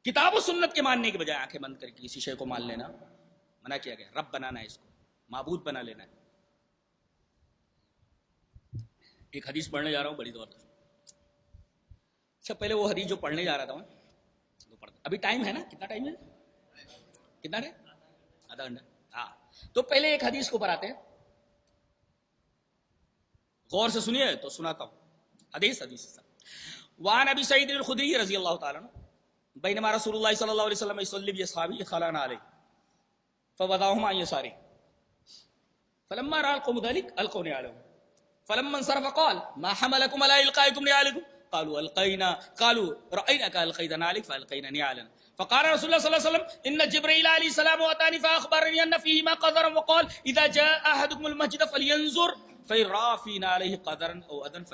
کتاب و سنت کے ماننے کے بجائے آنکھیں بند کر کے کسی شے کو مان لینا منع کیا گیا. رب بنانا ہے، اس کو معبود بنا لینا ہے. ایک حدیث پڑھنے جا رہا ہوں بڑی زبردست. اچھا پہلے وہ حدیث جو پڑھنے جا رہا تھا میں وہ پڑھتا. ابھی ٹائم ہے نا؟ کتنا ٹائم ہے؟ کتنا ہے؟ آدھا گھنٹہ. ہاں تو پہلے ایک حدیث کو پڑھاتے ہیں، غور سے سنیے تو سناتا ہوں. حدیث وعن ابی سعید الخدری رضی اللہ تعالی عنہ بینما رسول اللہ صلی اللہ علیہ وسلم يصلي باصحابه خلعنا عليه فوضعهم عن يساره فلما راى القوم ذلك القوا نعالهم فلما انصرف قال ما حملكم على القائكم نعالكم قالوا القينا قالوا رايناك القيت نعالك فالقينا نعالنا فقال رسول الله صلى الله عليه وسلم ان جبريل عليه السلام اتاني فاخبرني ان فيهما قذرا وقال اذا جاء احدكم المسجد فلينظر فإن رأى فينا عليه قذرا او اذى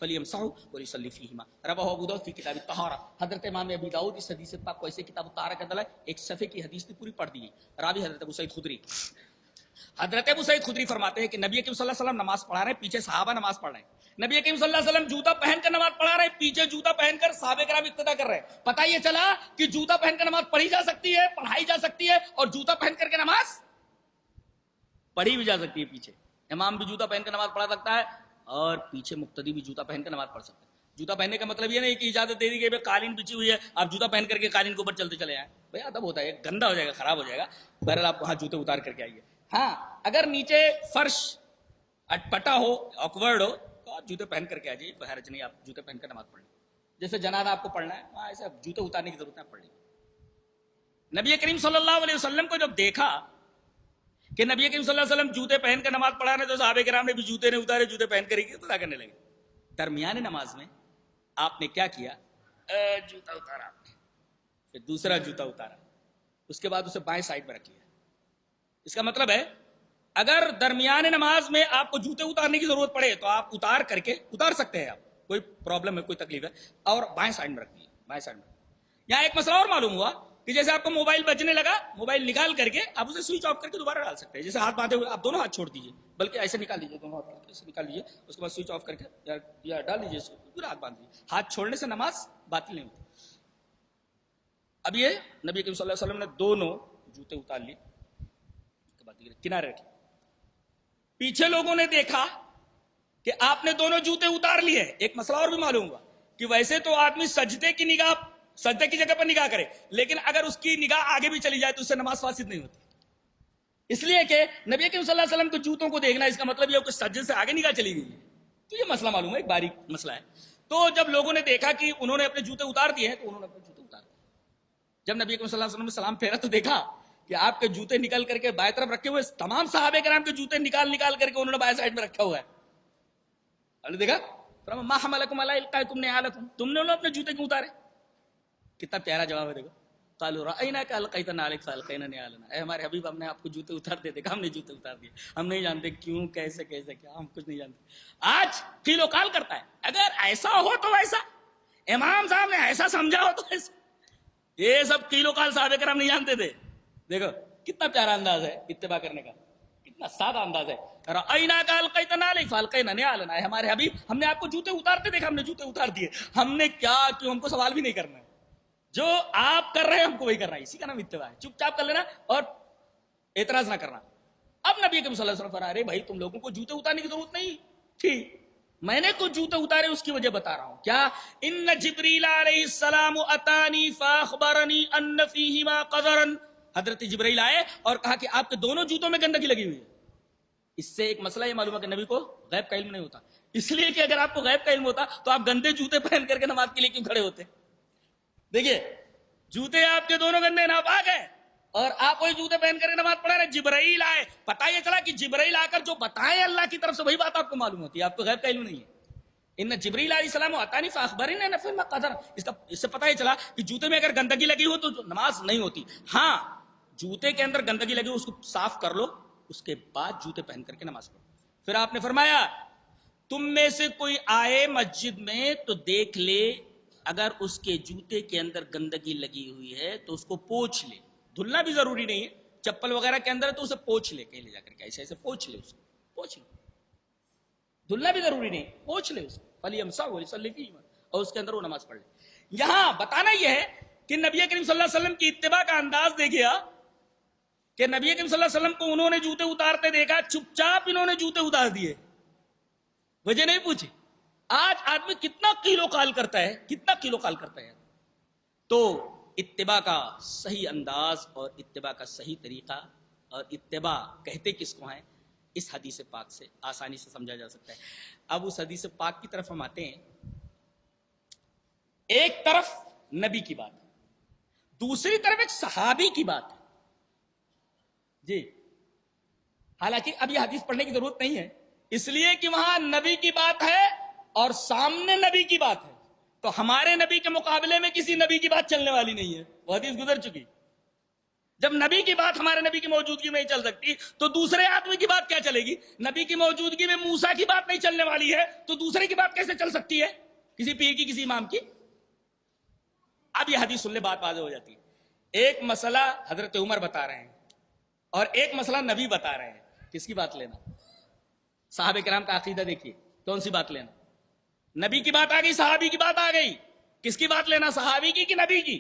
فليمسحه وليصلي فيهما رواه ابو داؤد في كتاب الطهارة. حضرت امام ابی داؤد اس حدیث پاک کو ایسے کتاب الطہارہ کا دلائل ایک صفحے کی حدیث پوری پڑھ دی. راوی حضرت ابو سعید خدری. حضرت ابو سعید خدری فرماتے ہیں کہ نبی کریم صلی اللہ علیہ وسلم نماز پڑھا رہے ہیں، پیچھے صحابہ نماز پڑھ رہے ہیں. نبی کریم صلی اللہ علیہ وسلم جوتا پہن کر نماز پڑھا رہے ہیں، پیچھے جوتا پہن کر صحابہ کرام اقتدا کر رہے ہیں. پتہ یہ چلا کہ جوتا پہن کر نماز پڑھی جا سکتی ہے، پڑھائی جا سکتی ہے، اور جوتا پہن کر کے نماز پڑھی بھی جا سکتی ہے. پیچھے امام بھی جوتا پہن کر نماز پڑھا سکتا ہے اور پیچھے مقتدی بھی جوتا پہن کر نماز پڑھ سکتا ہے. جوتا پہننے کا مطلب یہ نہیں کہ اجازت دے دی کہ قالین بچھی ہوئی ہے آپ جوتا پہن کر کے قالین کے اوپر چلتے چلے آئیں. بھائی ادب ہوتا ہے، گندا ہو جائے گا، خراب ہو جائے گا. بہرحال آپ وہاں جوتے اتار کر کے آئیے. ہاں اگر نیچے فرش اٹپٹا ہو، آکورڈ ہو تو آپ جوتے پہن کر کے آ جائیے، کوئی حرج نہیں. آپ جوتے پہن کر نماز پڑھ لیں. جیسے جنازہ آپ کو پڑھنا ہے وہاں ایسے جوتے اتارنے کی ضرورت ہے، پڑھ لیں. نبی کریم صلی اللہ علیہ وسلم کو جب دیکھا کہ نبی کریم صلی اللہ علیہ وسلم جوتے پہن کر نماز پڑھا رہے تو صحابہ کرام نے بھی جوتے نہیں اتارے، جوتے پہن کر ہی اقتدا کرنے لگے. درمیان نماز میں آپ نے کیا کیا؟ جوتا اتارا، پھر دوسرا جوتا اتارا، اس کے بعد اسے بائیں سائڈ میں رکھ لیا. اس کا مطلب ہے اگر درمیان نماز میں آپ کو جوتے اتارنے کی ضرورت پڑے تو آپ اتار کر کے اتار سکتے ہیں. آپ کوئی پرابلم ہے، کوئی تکلیف ہے، اور بائیں سائڈ میں رکھ لیا، بائیں سائڈ میں. یہاں ایک مسئلہ اور معلوم ہوا کہ جیسے آپ کو موبائل بجنے لگا، موبائل نکال کر کے آپ اسے سوئچ آف کر کے دوبارہ ڈال سکتے ہیں. جیسے ہاتھ باندھے ہوئے آپ دونوں ہاتھ چھوڑ دیجیے، بلکہ ایسے نکال لیجیے، دونوں ہاتھ ایسے نکال لیجیے، اس کے بعد سوئچ آف کر کے یا ڈال لیجیے، پورا ہاتھ باندھ لیجیے. ہاتھ چھوڑنے سے نماز باطل نہیں ہوتی. اب یہ نبی کریم صلی اللہ علیہ وسلم نے دونوں جوتے اتار لیے، کنارے رکھے. پیچھے لوگوں نے دیکھا کہ آپ نے دونوں جوتے اتار لیے. ایک مسئلہ اور بھی معلوم ہوا کہ ویسے تو آدمی سجدے کی جگہ پر نگاہ کرے، لیکن اگر اس کی نگاہ آگے بھی چلی جائے تو اس سے نماز فاسد نہیں ہوتی. اس لیے کہ نبی کریم صلی اللہ علیہ وسلم کو جوتوں کو دیکھنا، اس کا مطلب یہ کہ سجدے سے آگے نگاہ چلی گئی ہے. تو یہ مسئلہ معلوم ہے، ایک باریک مسئلہ ہے. تو جب لوگوں نے دیکھا کہ انہوں نے اپنے جوتے اتار دیے ہیں تو انہوں نے اپنے جوتے اتار دیے. جب نبی کریم صلی اللہ علیہ وسلم نے سلام پھیرا تو دیکھا کہ آپ کے جوتے نکل کر کے بائیں طرف رکھے ہوئے، تمام صحابہ کرام کے جوتے نکال کر کے انہوں نے بائیں سائڈ میں رکھا ہوا ہے. آپ نے دیکھا ما حملکم علی القائکم نعالکم، تم نے اپنے جوتے کیوں اتارے؟ کتنا پیارا جواب ہے. دیکھو قالوا رأیناک القیت نعالک فالقینا نعالنا، اے ہمارے حبیب ہم نے آپ کو جوتے اتارتے دیکھا، ہم نے جوتے اتار دیے. ہم نہیں جانتے کیوں، کیسے کیا، ہم کچھ نہیں جانتے. آج قیل و قال کرتا ہے، اگر ایسا ہو تو ویسا، امام صاحب نے ایسا سمجھا ہو تو ایسا. یہ سب قیل و قال صحابہ کرام نہیں جانتے تھے. دیکھو کتنا پیارا انداز ہے اتباع کرنے کا، کتنا سادہ انداز ہے. رأیناک القیت نعالک فالقینا نعالنا، اے ہمارے حبیب ہم نے آپ کو جوتے اتارتے دیکھا، ہم نے جوتے اتار دیے. ہم نے کیا کیوں، ہم کو سوال بھی نہیں کرنا ہے. جو آپ کر رہے ہیں ہم کو وہی کرنا ہے. اسی کا نام اتباع ہے. چپ چاپ کر لینا اور اعتراض نہ کرنا. اب نبی کریم صلی اللہ علیہ وسلم فرما رہے بھائی تم لوگوں کو جوتے اتارنے کی ضرورت نہیں تھی، میں نے کچھ جوتے اتارے اس کی وجہ بتا رہا ہوں. کیا؟ ان جبریل علیہ السلام اتانی فاخبرنی ان فیہما قذرا، حضرت جبرائیل آئے اور کہا کہ آپ کے دونوں جوتوں میں گندگی لگی ہوئی ہے. اس سے ایک مسئلہ یہ معلوم ہے کہ نبی کو غیب کا علم نہیں ہوتا. اس لیے کہ اگر آپ کو غیب کا علم ہوتا تو آپ گندے جوتے پہن کر کے نماز کے لیے کیوں کھڑے ہوتے؟ دیکھیے جوتے آپ کے دونوں گندے ناپاک ہیں اور آپ وہی جوتے پہن کر کے نماز پڑھا رہے. جبرائیل آئے، پتہ یہ چلا کہ جبرائیل آ کر جو بتائے اللہ کی طرف سے وہی بات آپ کو معلوم ہوتی ہے، آپ کو غیب کا علم نہیں ہے. ان جبریل علیہ السلام اتانی فاخبرنی ان فیہما قذر، اس سے پتہ یہ چلا کہ جوتے میں اگر گندگی لگی ہو تو نماز نہیں ہوتی. ہاں جوتے کے اندر گندگی لگی ہو اس کو صاف کر لو، اس کے بعد جوتے پہن کر کے نماز پڑھو. پھر آپ نے فرمایا تم میں سے کوئی آئے مسجد میں تو دیکھ لے اگر اس کے جوتے کے اندر گندگی لگی ہوئی ہے تو اس کو پوچھ لے. دھلنا بھی ضروری نہیں ہے، چپل وغیرہ کے اندر ہے تو اسے پوچھ لے، کہیں لے جا کر کے ایسے پوچھ لے، اس کو پوچھ لے. دھلنا بھی ضروری نہیں، پوچھ لے اس کو. فلیمسحہ ولیصلی فیہما، اور اس کے اندر وہ نماز پڑھ لے. یہاں بتانا یہ ہے کہ نبی کریم صلی اللہ علیہ وسلم کی اتباع کا انداز دیکھیا کہ نبی کریم صلی اللہ علیہ وسلم کو انہوں نے جوتے اتارتے دیکھا، چپ چاپ انہوں نے جوتے اتار دیے، وجہ نہیں پوچھی۔ آج آدمی کتنا قیل و قال کرتا ہے، کتنا قیل و قال کرتا ہے۔ تو اتباع کا صحیح انداز اور اتباع کا صحیح طریقہ اور اتباع کہتے کس کو ہیں، اس حدیث پاک سے آسانی سے سمجھا جا سکتا ہے۔ اب اس حدیث پاک کی طرف ہم آتے ہیں۔ ایک طرف نبی کی بات ہے، دوسری طرف ایک صحابی کی بات ہے جی۔ حالانکہ اب یہ حدیث پڑھنے کی ضرورت نہیں ہے، اس لیے کہ وہاں نبی کی بات ہے اور سامنے نبی کی بات ہے، تو ہمارے نبی کے مقابلے میں کسی نبی کی بات چلنے والی نہیں ہے، وہ حدیث گزر چکی۔ جب نبی کی بات ہمارے نبی کی موجودگی میں نہیں چل سکتی تو دوسرے آدمی کی بات کیا چلے گی؟ نبی کی موجودگی میں موسیٰ کی بات نہیں چلنے والی ہے تو دوسرے کی بات کیسے چل سکتی ہے؟ کسی پیر کی، کسی امام کی؟ اب یہ حدیث سن لے، بات واضح ہو جاتی ہے۔ ایک مسئلہ حضرت عمر بتا رہے ہیں اور ایک مسئلہ نبی بتا رہے ہیں، کس کی بات لینا؟ صحابہ کرام کا عقیدہ دیکھیے، کون سی بات لینا؟ نبی کی بات آ گئی، صحابی کی بات آ گئی، کس کی بات لینا؟ صحابی کی کہ نبی کی؟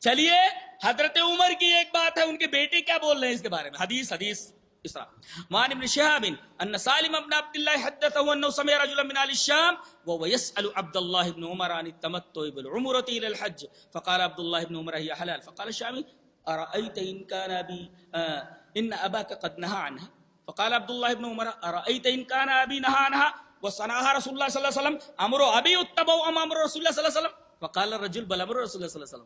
چلیے حضرت عمر کی ایک بات ہے، ان کے بیٹے کیا بول رہے ہیں اس کے بارے میں۔ حدیث اسرا وعن ابن شهاب ان سالم بن عبد الله حدثه انه سمع رجلا من اهل الشام وهو يسأل عبد الله بن عمر عن التمتع بالعمرة الى الحج فقال عبد الله بن عمر هي حلال فقال الشامي ارايت ان كان ابي ان اباك قد نهى عنها فقال عبد الله بن عمر ارايت ان كان ابي نهى عنها وصنعها رسول الله صلى الله عليه وسلم امر ابي اتبع ام امر رسول الله صلى الله عليه وسلم فقال الرجل بل امر رسول الله صلى الله عليه وسلم